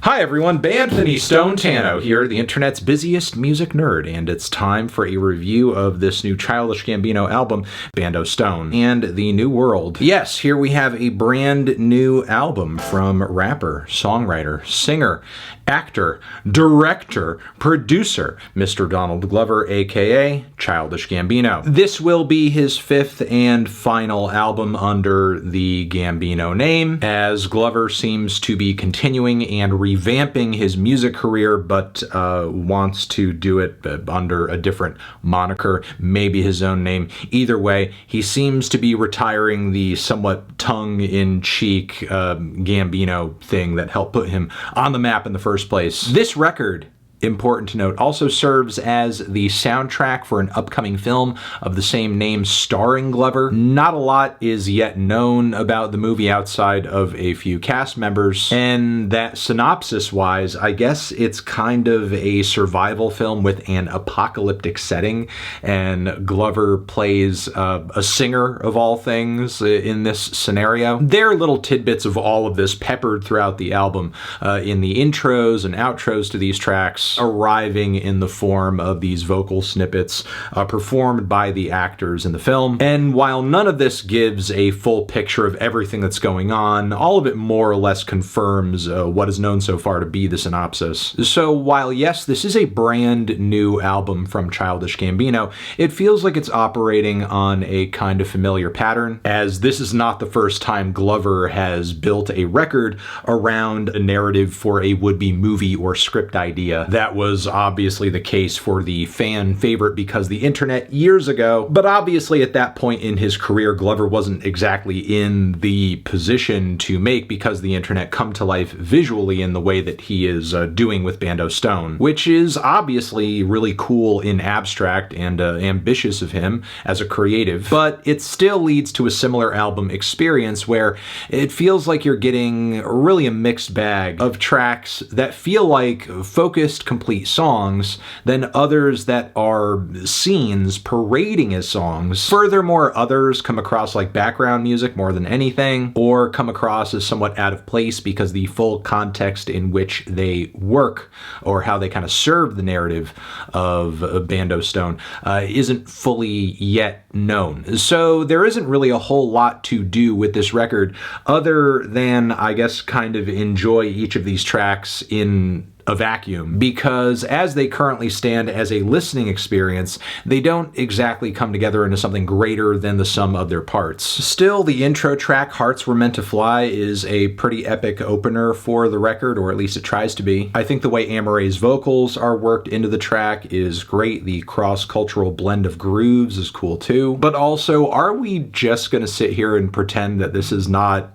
Hi everyone, Anthony Stone Tano here, the internet's busiest music nerd, and it's time for a review of this new Childish Gambino album, Bando Stone, and the New World. Yes, here we have a brand new album from rapper, songwriter, singer, actor, director, producer, Mr. Donald Glover, aka Childish Gambino. This will be his fifth and final album under the Gambino name, as Glover seems to be continuing and revamping his music career, but wants to do it under a different moniker, maybe his own name. Either way, he seems to be retiring the somewhat tongue-in-cheek Gambino thing that helped put him on the map in the first place. This record, important to note, also serves as the soundtrack for an upcoming film of the same name starring Glover. Not a lot is yet known about the movie outside of a few cast members, and that synopsis-wise, I guess it's kind of a survival film with an apocalyptic setting, and Glover plays a singer of all things in this scenario. There are little tidbits of all of this peppered throughout the album in the intros and outros to these tracks, arriving in the form of these vocal snippets performed by the actors in the film. And while none of this gives a full picture of everything that's going on, all of it more or less confirms what is known so far to be the synopsis. So while yes, this is a brand new album from Childish Gambino, it feels like it's operating on a kind of familiar pattern, as this is not the first time Glover has built a record around a narrative for a would-be movie or script idea. That was obviously the case for the fan favorite Because the Internet years ago, but obviously at that point in his career, Glover wasn't exactly in the position to make Because the Internet come to life visually in the way that he is doing with Bando Stone, which is obviously really cool in abstract and ambitious of him as a creative, but it still leads to a similar album experience where it feels like you're getting really a mixed bag of tracks that feel like focused complete songs than others that are scenes parading as songs. Furthermore, others come across like background music more than anything, or come across as somewhat out of place because the full context in which they work or how they kind of serve the narrative of Bando Stone isn't fully yet known. So there isn't really a whole lot to do with this record other than, I guess, kind of enjoy each of these tracks in a vacuum, because as they currently stand as a listening experience, they don't exactly come together into something greater than the sum of their parts. Still, the intro track, Hearts Were Meant to Fly, is a pretty epic opener for the record, or at least it tries to be. I think the way Amare's vocals are worked into the track is great. The cross-cultural blend of grooves is cool too. But also, are we just gonna sit here and pretend that this is not,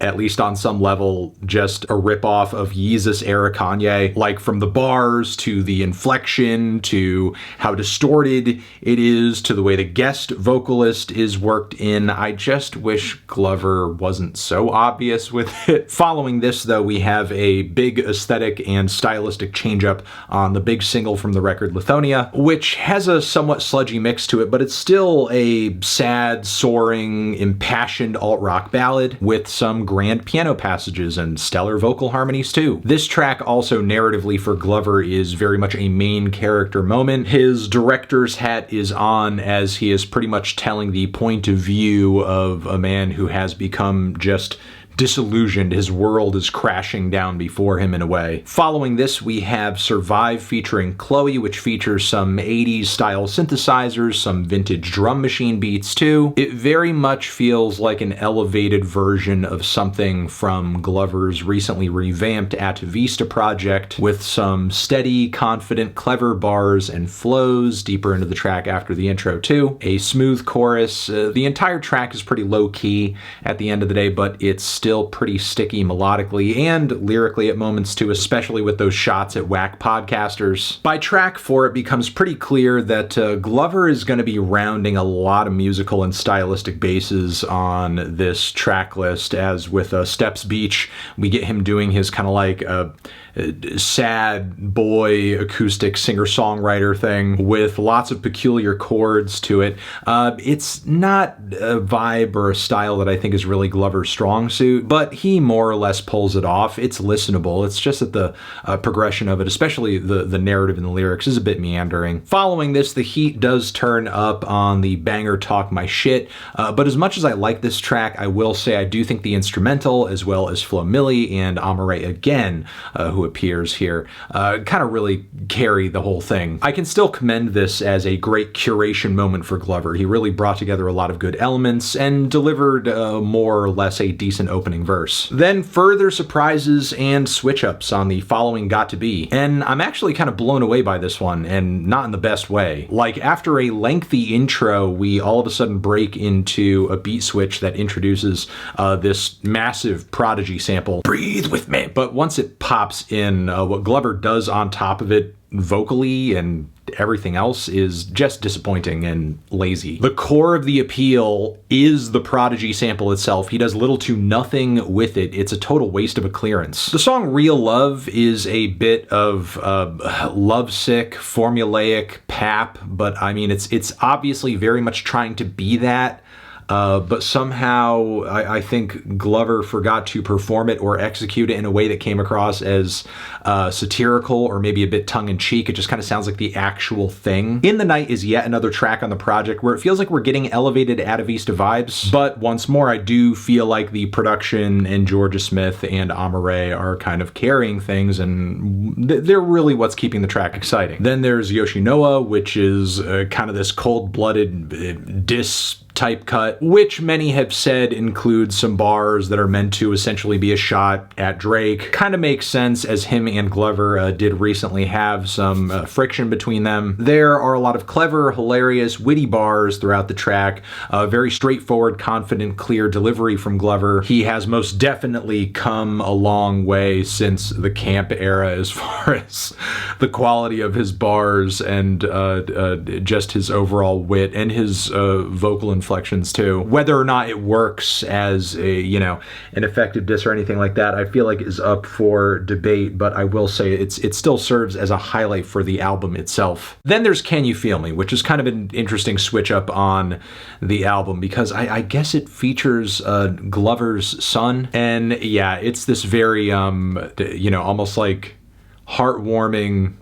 at least on some level, just a ripoff of Yeezus-era Kanye, like from the bars to the inflection to how distorted it is to the way the guest vocalist is worked in? I just wish Glover wasn't so obvious with it. Following this, though, we have a big aesthetic and stylistic change-up on the big single from the record, Lithonia, which has a somewhat sludgy mix to it, but it's still a sad, soaring, impassioned alt-rock ballad with some grand piano passages and stellar vocal harmonies too. This track also narratively for Glover is very much a main character moment. His director's hat is on as he is pretty much telling the point of view of a man who has become just disillusioned. His world is crashing down before him in a way. Following this, we have Survive featuring Chloe, which features some 80s style synthesizers, some vintage drum machine beats too. It very much feels like an elevated version of something from Glover's recently revamped At Vista project, with some steady, confident, clever bars and flows deeper into the track after the intro too. A smooth chorus. The entire track is pretty low key at the end of the day, but it's still pretty sticky melodically and lyrically at moments too, especially with those shots at whack podcasters. By track 4, it becomes pretty clear that Glover is going to be rounding a lot of musical and stylistic bases on this track list, as with Steps Beach, we get him doing his kind of like sad boy acoustic singer-songwriter thing with lots of peculiar chords to it. It's not a vibe or a style that I think is really Glover's strong suit. flute, but he more or less pulls it off. It's listenable. It's just that the progression of it, especially the narrative and the lyrics, is a bit meandering. Following this, the heat does turn up on the banger Talk My Shit, but as much as I like this track, I will say I do think the instrumental, as well as Flo Milli and Amare again, who appears here, kind of really carry the whole thing. I can still commend this as a great curation moment for Glover. He really brought together a lot of good elements and delivered more or less a decent opening verse. Then further surprises and switch-ups on the following Got to Be, and I'm actually kind of blown away by this one, and not in the best way. Like, after a lengthy intro, we all of a sudden break into a beat switch that introduces this massive Prodigy sample, Breathe With Me. But once it pops in, what Glover does on top of it vocally and everything else is just disappointing and lazy. The core of the appeal is the Prodigy sample itself. He does little to nothing with it. It's a total waste of a clearance. The song Real Love is a bit of lovesick, formulaic pap, but I mean, it's obviously very much trying to be that. But somehow I think Glover forgot to perform it or execute it in a way that came across as satirical or maybe a bit tongue-in-cheek. It just kind of sounds like the actual thing. In the Night is yet another track on the project where it feels like we're getting elevated Atavista vibes, but once more, I do feel like the production and Georgia Smith and Amare are kind of carrying things, and they're really what's keeping the track exciting. Then there's Yoshinoya, which is kind of this cold-blooded diss type cut, which many have said includes some bars that are meant to essentially be a shot at Drake. Kind of makes sense, as him and Glover did recently have some friction between them. There are a lot of clever, hilarious, witty bars throughout the track. Very straightforward, confident, clear delivery from Glover. He has most definitely come a long way since the camp era as far as the quality of his bars and just his overall wit and his vocal inflections too. Whether or not it works as a, you know, an effective diss or anything like that, I feel like is up for debate, but I will say it still serves as a highlight for the album itself. Then there's Can You Feel Me, which is kind of an interesting switch up on the album because I guess it features Glover's son, and yeah, it's this very you know, almost like heartwarming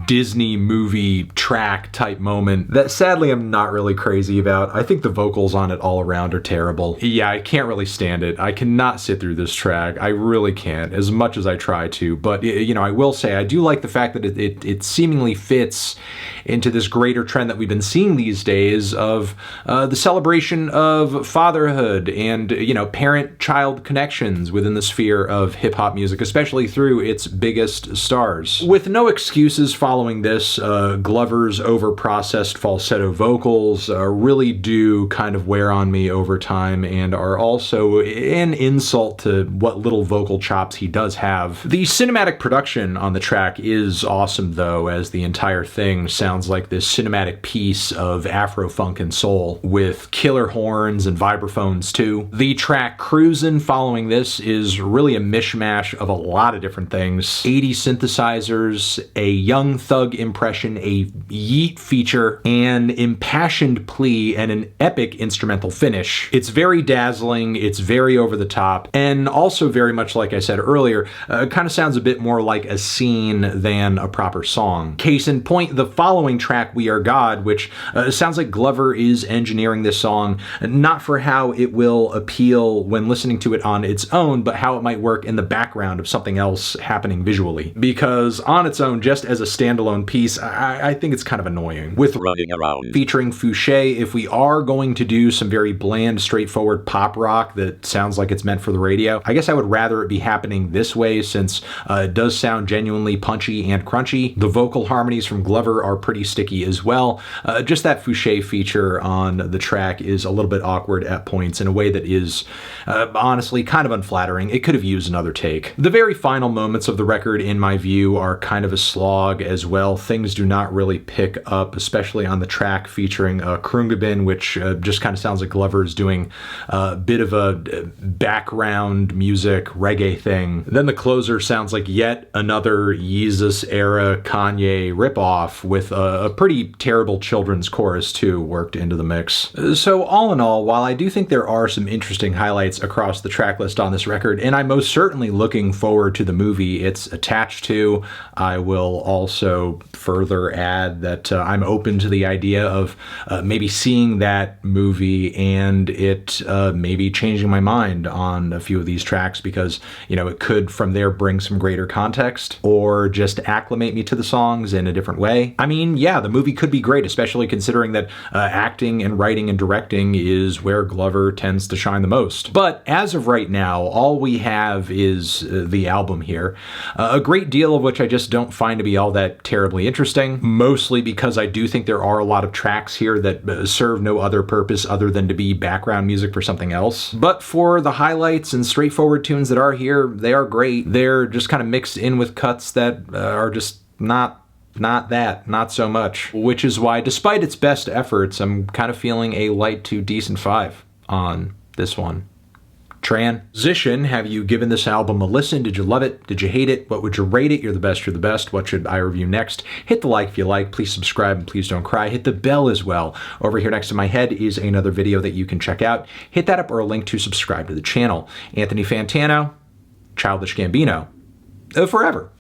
Disney movie track type moment that sadly I'm not really crazy about. I think the vocals on it all around are terrible. Yeah, I can't really stand it. I cannot sit through this track. I really can't, as much as I try to. But, you know, I will say I do like the fact that it seemingly fits into this greater trend that we've been seeing these days of the celebration of fatherhood and, you know, parent-child connections within the sphere of hip-hop music, especially through its biggest stars. With no excuses following this, Glover's over-processed falsetto vocals really do kind of wear on me over time and are also an insult to what little vocal chops he does have. The cinematic production on the track is awesome though, as the entire thing sounds like this cinematic piece of Afro-funk and soul, with killer horns and vibraphones too. The track Cruisin' following this is really a mishmash of a lot of different things. 80s synthesizers, a Young Thug impression, a Yeet feature, an impassioned plea, and an epic instrumental finish. It's very dazzling, it's very over the top, and also very much like I said earlier, kind of sounds a bit more like a scene than a proper song. Case in point, the following track, We Are God, which sounds like Glover is engineering this song, not for how it will appeal when listening to it on its own, but how it might work in the background of something else happening visually. Because on its own, just as a standalone piece, I think it's kind of annoying. With Running Around featuring Fouché, if we are going to do some very bland, straightforward pop rock that sounds like it's meant for the radio, I guess I would rather it be happening this way, since it does sound genuinely punchy and crunchy. The vocal harmonies from Glover are pretty sticky as well. Just that Fouché feature on the track is a little bit awkward at points in a way that is honestly kind of unflattering. It could have used another take. The very final moments of the record, in my view, few are kind of a slog as well. Things do not really pick up, especially on the track featuring Krungabin, which just kind of sounds like Glover's doing a bit of a background music reggae thing. Then the closer sounds like yet another Yeezus-era Kanye ripoff with a pretty terrible children's chorus too worked into the mix. So all in all, while I do think there are some interesting highlights across the track list on this record, and I'm most certainly looking forward to the movie it's attached to, I will also further add that I'm open to the idea of maybe seeing that movie and it maybe changing my mind on a few of these tracks, because, you know, it could from there bring some greater context or just acclimate me to the songs in a different way. I mean, yeah, the movie could be great, especially considering that acting and writing and directing is where Glover tends to shine the most. But as of right now, all we have is the album here, a great deal of which I just don't find to be all that terribly interesting, mostly because I do think there are a lot of tracks here that serve no other purpose other than to be background music for something else. But for the highlights and straightforward tunes that are here, they are great. They're just kind of mixed in with cuts that are just not so much. Which is why, despite its best efforts, I'm kind of feeling a light to decent 5 on this one. Transition, have you given this album a listen? Did you love it? Did you hate it? What would you rate it? You're the best, you're the best. What should I review next? Hit the like if you like. Please subscribe and please don't cry. Hit the bell as well. Over here next to my head is another video that you can check out. Hit that up or a link to subscribe to the channel. Anthony Fantano, Childish Gambino, forever.